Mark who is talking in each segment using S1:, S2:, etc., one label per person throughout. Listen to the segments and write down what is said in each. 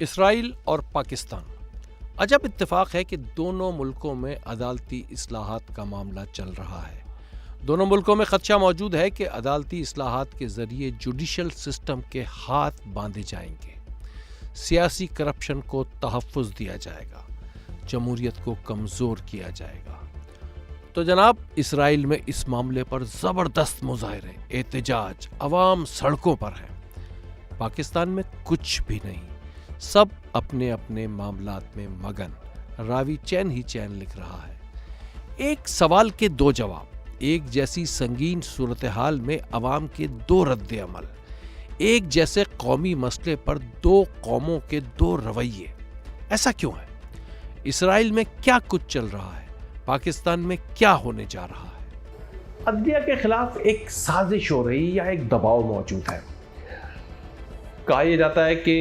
S1: اسرائیل اور پاکستان عجب اتفاق ہے کہ دونوں ملکوں میں عدالتی اصلاحات کا معاملہ چل رہا ہے۔ دونوں ملکوں میں خدشہ موجود ہے کہ عدالتی اصلاحات کے ذریعے جوڈیشل سسٹم کے ہاتھ باندھے جائیں گے، سیاسی کرپشن کو تحفظ دیا جائے گا، جمہوریت کو کمزور کیا جائے گا۔ تو جناب، اسرائیل میں اس معاملے پر زبردست مظاہرے، احتجاج، عوام سڑکوں پر ہیں۔ پاکستان میں کچھ بھی نہیں، سب اپنے اپنے معاملات میں مگن، راوی چین ہی چین لکھ رہا ہے۔ ایک سوال کے دو جواب، ایک جیسی سنگین صورتحال میں عوام کے دو رد عمل، ایک جیسے قومی مسئلے پر دو قوموں کے دو رویے۔ ایسا کیوں ہے؟ اسرائیل میں کیا کچھ چل رہا ہے؟ پاکستان میں کیا ہونے جا رہا ہے؟
S2: عدلیہ کے خلاف ایک سازش ہو رہی یا ایک دباؤ موجود ہے۔ کہا یہ جاتا ہے کہ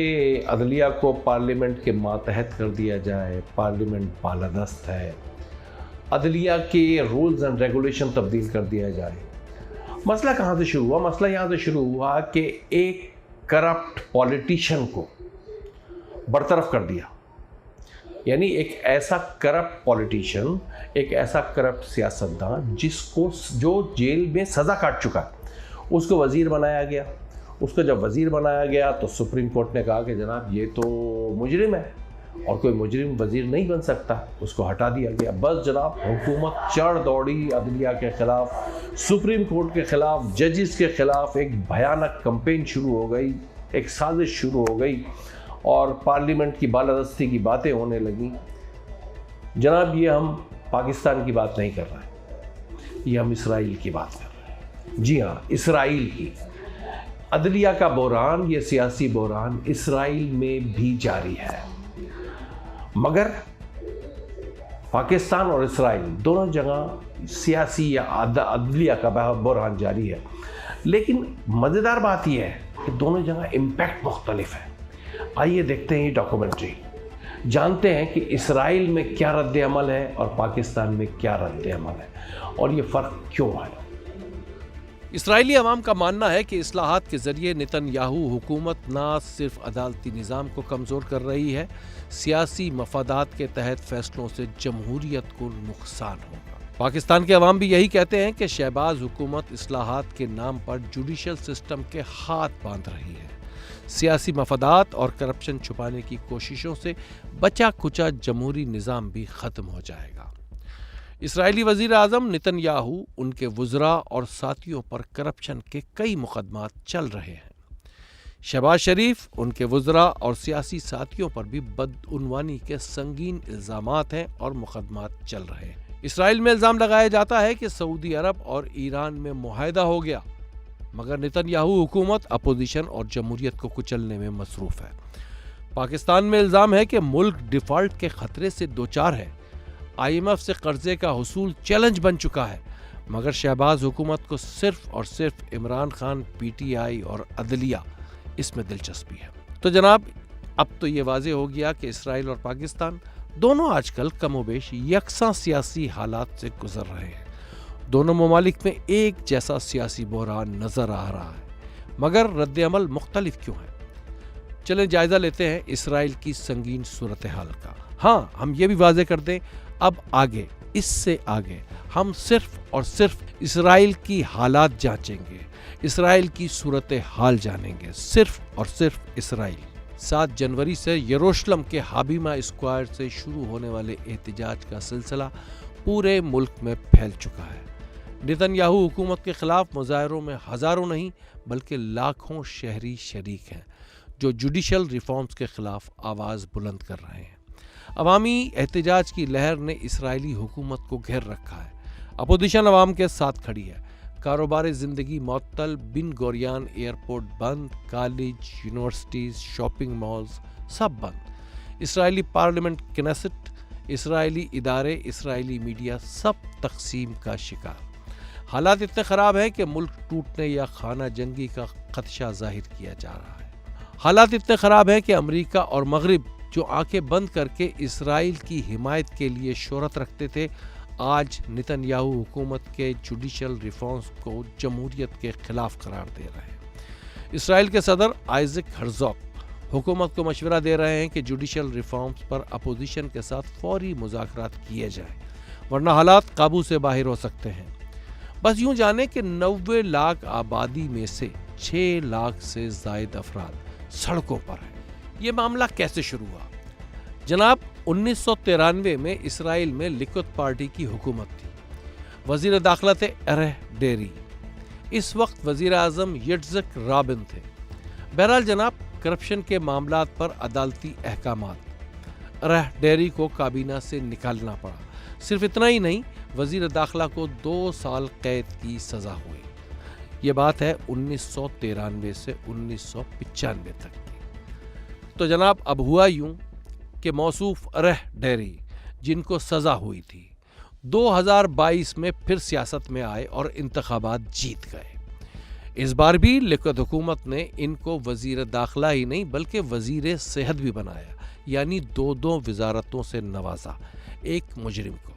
S2: عدلیہ کو پارلیمنٹ کے ماتحت کر دیا جائے، پارلیمنٹ بالادست ہے، عدلیہ کے رولز اینڈ ریگولیشن تبدیل کر دیا جائے۔ مسئلہ کہاں سے شروع ہوا؟ مسئلہ یہاں سے شروع ہوا کہ ایک کرپٹ پولیٹیشین کو برطرف کر دیا، یعنی ایک ایسا کرپٹ پولیٹیشین، ایک ایسا کرپٹ سیاستدان جو جیل میں سزا کاٹ چکا ہے، اس کو وزیر بنایا گیا۔ اس کو جب وزیر بنایا گیا تو سپریم کورٹ نے کہا کہ جناب یہ تو مجرم ہے اور کوئی مجرم وزیر نہیں بن سکتا، اس کو ہٹا دیا گیا۔ بس جناب، حکومت چڑھ دوڑی عدلیہ کے خلاف، سپریم کورٹ کے خلاف، ججز کے خلاف۔ ایک بھیانک کمپین شروع ہو گئی، ایک سازش شروع ہو گئی اور پارلیمنٹ کی بالادستی کی باتیں ہونے لگیں۔ جناب، یہ ہم پاکستان کی بات نہیں کر رہے، یہ ہم اسرائیل کی بات کر رہے ہیں۔ جی ہاں، اسرائیل کی عدلیہ کا بحران، یہ سیاسی بحران اسرائیل میں بھی جاری ہے، مگر پاکستان اور اسرائیل دونوں جگہ سیاسی یا عدلیہ کا بحران جاری ہے۔ لیکن مزیدار بات یہ ہے کہ دونوں جگہ امپیکٹ مختلف ہے۔ آئیے دیکھتے ہیں یہ ڈاکومنٹری، جانتے ہیں کہ اسرائیل میں کیا رد عمل ہے اور پاکستان میں کیا رد عمل ہے اور یہ فرق کیوں ہے۔
S1: اسرائیلی عوام کا ماننا ہے کہ اصلاحات کے ذریعے نتن یاہو حکومت نہ صرف عدالتی نظام کو کمزور کر رہی ہے، سیاسی مفادات کے تحت فیصلوں سے جمہوریت کو نقصان ہوگا۔ پاکستان کے عوام بھی یہی کہتے ہیں کہ شہباز حکومت اصلاحات کے نام پر جوڈیشل سسٹم کے ہاتھ باندھ رہی ہے، سیاسی مفادات اور کرپشن چھپانے کی کوششوں سے بچا کچا جمہوری نظام بھی ختم ہو جائے گا۔ اسرائیلی وزیر اعظم نتن یاہو، ان کے وزراء اور ساتھیوں پر کرپشن کے کئی مقدمات چل رہے ہیں۔ شہباز شریف، ان کے وزراء اور سیاسی ساتھیوں پر بھی بدعنوانی کے سنگین الزامات ہیں اور مقدمات چل رہے ہیں۔ اسرائیل میں الزام لگایا جاتا ہے کہ سعودی عرب اور ایران میں معاہدہ ہو گیا، مگر نتن یاہو حکومت اپوزیشن اور جمہوریت کو کچلنے میں مصروف ہے۔ پاکستان میں الزام ہے کہ ملک ڈیفالٹ کے خطرے سے دوچار ہے، IMF سے قرضے کا حصول چیلنج بن چکا ہے، مگر شہباز حکومت کو صرف اور صرف عمران خان، PTI اور عدلیہ اس میں دلچسپی ہے۔ تو جناب، اب تو یہ واضح ہو گیا کہ اسرائیل اور پاکستان دونوں آج کل کم و بیش یکساں سیاسی حالات سے گزر رہے ہیں۔ دونوں ممالک میں ایک جیسا سیاسی بحران نظر آ رہا ہے، مگر رد عمل مختلف کیوں ہے؟ چلیں جائزہ لیتے ہیں اسرائیل کی سنگین صورتحال کا۔ ہاں، ہم یہ بھی واضح کر دیں، اب آگے، اس سے آگے ہم صرف اور صرف اسرائیل کی حالات جانچیں گے، اسرائیل کی صورتحال جانیں گے، صرف اور صرف اسرائیل۔ 7 جنوری سے یروشلم کے حابیمہ اسکوائر سے شروع ہونے والے احتجاج کا سلسلہ پورے ملک میں پھیل چکا ہے۔ نتن یاہو حکومت کے خلاف مظاہروں میں ہزاروں نہیں بلکہ لاکھوں شہری شریک ہیں، جو جوڈیشل ریفارمز کے خلاف آواز بلند کر رہے ہیں۔ عوامی احتجاج کی لہر نے اسرائیلی حکومت کو گھیر رکھا ہے۔ اپوزیشن عوام کے ساتھ کھڑی ہے۔ کاروبار زندگی معطل، بن گوریان ایئرپورٹ بند، کالج، یونیورسٹیز، شاپنگ مالز سب بند۔ اسرائیلی پارلیمنٹ، کنیسٹ، اسرائیلی ادارے، اسرائیلی میڈیا سب تقسیم کا شکار۔ حالات اتنے خراب ہیں کہ ملک ٹوٹنے یا خانہ جنگی کا خدشہ ظاہر کیا جا رہا ہے۔ حالات اتنے خراب ہیں کہ امریکہ اور مغرب، جو آنکھیں بند کر کے اسرائیل کی حمایت کے لیے شہرت رکھتے تھے، آج نتن یاہو حکومت کے جوڈیشل ریفارمز کو جمہوریت کے خلاف قرار دے رہے ہیں۔ اسرائیل کے صدر آئزک ہرزوگ حکومت کو مشورہ دے رہے ہیں کہ جوڈیشل ریفارمز پر اپوزیشن کے ساتھ فوری مذاکرات کیے جائیں ورنہ حالات قابو سے باہر ہو سکتے ہیں۔ بس یوں جانیں کہ 90 لاکھ آبادی میں سے 6 لاکھ سے زائد افراد سڑکوں پر ہیں۔ یہ معاملہ کیسے شروع ہوا؟ جناب 1993 میں اسرائیل میں لکوت پارٹی کی حکومت تھی۔ وزیر داخلہ تھے ارہ ڈیری۔ اس وقت وزیر اعظم یٹزک رابن تھے۔ بہرحال جناب کرپشن کے معاملات پر عدالتی احکامات، ارہ ڈیری کو کابینہ سے نکالنا پڑا۔ صرف اتنا ہی نہیں، وزیر داخلہ کو 2 سال قید کی سزا ہوئی۔ یہ بات ہے 1993 سے 1995 تک کی۔ تو جناب اب ہوا یوں کہ موصوف ارہ ڈیری جن کو سزا ہوئی تھی 2022 میں پھر سیاست میں آئے اور انتخابات جیت گئے۔ اس بار بھی لکوت حکومت نے ان کو وزیر داخلہ ہی نہیں بلکہ وزیر صحت بھی بنایا، یعنی 2 وزارتوں سے نوازا ایک مجرم کو۔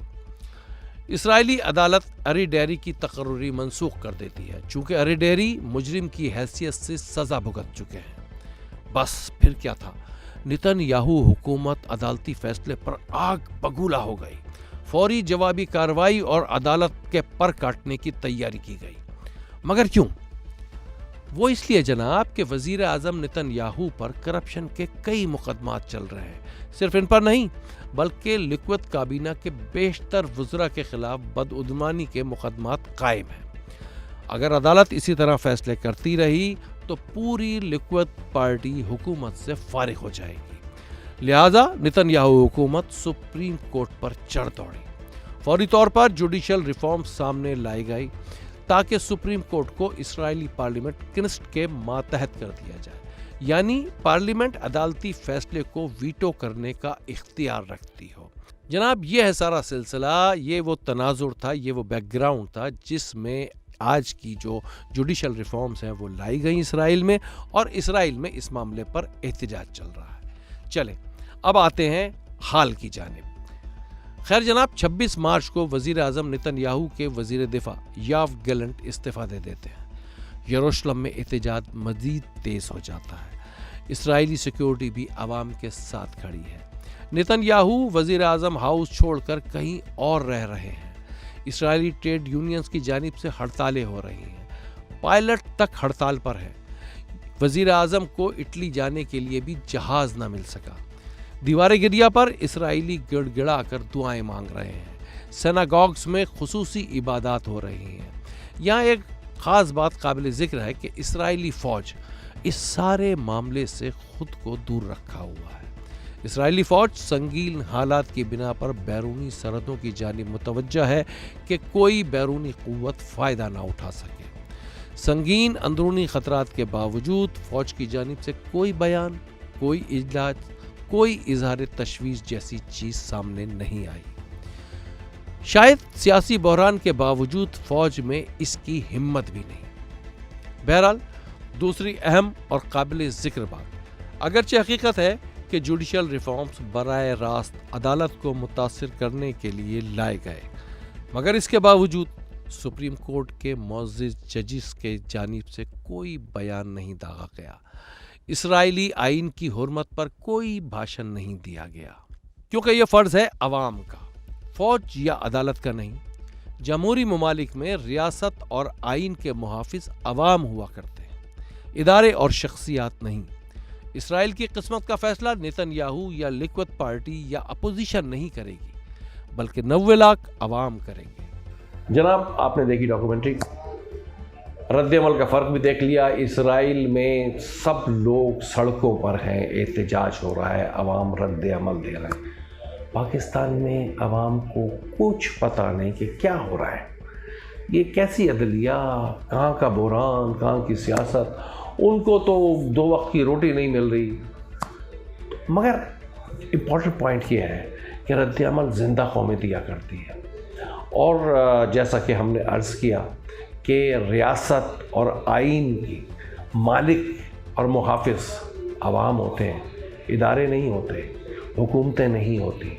S1: اسرائیلی عدالت اری ڈیری کی تقرری منسوخ کر دیتی ہے چونکہ اری ڈیری مجرم کی حیثیت سے سزا بھگت چکے ہیں۔ بس پھر کیا تھا، نتن یاہو حکومت عدالتی فیصلے پر آگ بگولا ہو گئی۔ فوری جوابی کارروائی اور عدالت کے پر کاٹنے کی تیاری کی گئی۔ مگر کیوں؟ وہ اس لیے جناب کہ وزیر اعظم نتن یاہو پر کرپشن کے کئی مقدمات چل رہے ہیں۔ صرف ان پر نہیں بلکہ لکوت کابینہ کے بیشتر وزراء کے خلاف بدعنوانی کے مقدمات قائم ہیں۔ اگر عدالت اسی طرح فیصلے کرتی رہی تو پوری لکوت پارٹی حکومت سے فارغ ہو جائے گی۔ لہذا نتن یاہو حکومت سپریم کورٹ پر چڑھ دوڑی۔ فوری طور پر جوڈیشل ریفارم سامنے لائی گئی تاکہ سپریم کورٹ کو اسرائیلی پارلیمنٹ کنسٹ کے ماتحت کر دیا جائے، یعنی پارلیمنٹ عدالتی فیصلے کو ویٹو کرنے کا اختیار رکھتی ہو۔ جناب یہ ہے سارا سلسلہ، یہ وہ تناظر تھا، یہ وہ بیک گراؤنڈ تھا جس میں آج کی جو جوڈیشل ریفارمز ہیں وہ لائی گئیں اسرائیل میں، اور اسرائیل میں اس معاملے پر احتجاج چل رہا ہے۔ چلیں اب آتے ہیں حال کی جانب۔ خیر جناب 26 مارچ کو وزیر اعظم نتن یاہو کے وزیر دفاع یاو گیلنٹ استعفیٰ دے دیتے ہیں۔ یروشلم میں احتجاج مزید تیز ہو جاتا ہے۔ اسرائیلی سیکیورٹی بھی عوام کے ساتھ کھڑی ہے۔ نتن یاہو وزیر اعظم ہاؤس چھوڑ کر کہیں اور رہ رہے ہیں۔ اسرائیلی ٹریڈ یونینز کی جانب سے ہڑتالیں ہو رہی ہیں، پائلٹ تک ہڑتال پر ہے۔ وزیر اعظم کو اٹلی جانے کے لیے بھی جہاز نہ مل سکا۔ دیوار گریا پر اسرائیلی گڑ گڑا کر دعائیں مانگ رہے ہیں۔ سیناگوگز میں خصوصی عبادات ہو رہی ہیں۔ یہاں ایک خاص بات قابل ذکر ہے کہ اسرائیلی فوج اس سارے معاملے سے خود کو دور رکھا ہوا ہے۔ اسرائیلی فوج سنگین حالات کی بنا پر بیرونی سرحدوں کی جانب متوجہ ہے کہ کوئی بیرونی قوت فائدہ نہ اٹھا سکے۔ سنگین اندرونی خطرات کے باوجود فوج کی جانب سے کوئی بیان، کوئی اجلاس، کوئی اظہار تشویش جیسی چیز سامنے نہیں آئی۔ شاید سیاسی بحران کے باوجود فوج میں اس کی ہمت بھی نہیں۔ بہرحال دوسری اہم اور قابل ذکر بات، اگرچہ حقیقت ہے کہ جوڈیشل ریفارمز براہ راست عدالت کو متاثر کرنے کے لیے لائے گئے، مگر اس کے باوجود سپریم کورٹ کے معزز ججز کے جانب سے کوئی بیان نہیں داغا گیا، اسرائیلی آئین کی حرمت پر کوئی بھاشن نہیں دیا گیا، کیونکہ یہ فرض ہے عوام کا، فوج یا عدالت کا نہیں۔ جمہوری ممالک میں ریاست اور آئین کے محافظ عوام ہوا کرتے ہیں، ادارے اور شخصیات نہیں۔ اسرائیل کی قسمت کا فیصلہ نتن یاہو یا لکوت پارٹی یا اپوزیشن نہیں کرے گی، بلکہ 90 لاکھ عوام کریں گے۔
S2: جناب آپ نے دیکھی ڈاکومنٹری، رد عمل کا فرق بھی دیکھ لیا۔ اسرائیل میں سب لوگ سڑکوں پر ہیں، احتجاج ہو رہا ہے، عوام رد عمل دے رہے ہیں۔ پاکستان میں عوام کو کچھ پتہ نہیں کہ کیا ہو رہا ہے، یہ کیسی عدلیہ، کہاں کا بحران، کہاں کی سیاست، ان کو تو 2 وقت کی روٹی نہیں مل رہی۔ مگر امپورٹنٹ پوائنٹ یہ ہے کہ رد عمل زندہ قومیں دیا کرتی ہے، اور جیسا کہ ہم نے عرض کیا کہ ریاست اور آئین کی مالک اور محافظ عوام ہوتے ہیں، ادارے نہیں ہوتے، حکومتیں نہیں ہوتی،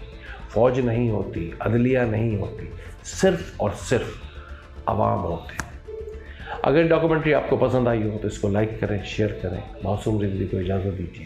S2: فوج نہیں ہوتی، عدلیہ نہیں ہوتی، صرف اور صرف عوام ہوتے ہیں۔ اگر ڈاکومنٹری آپ کو پسند آئی ہو تو اس کو لائک کریں، شیئر کریں۔ معصوم رضوی کو اجازت دیجیے۔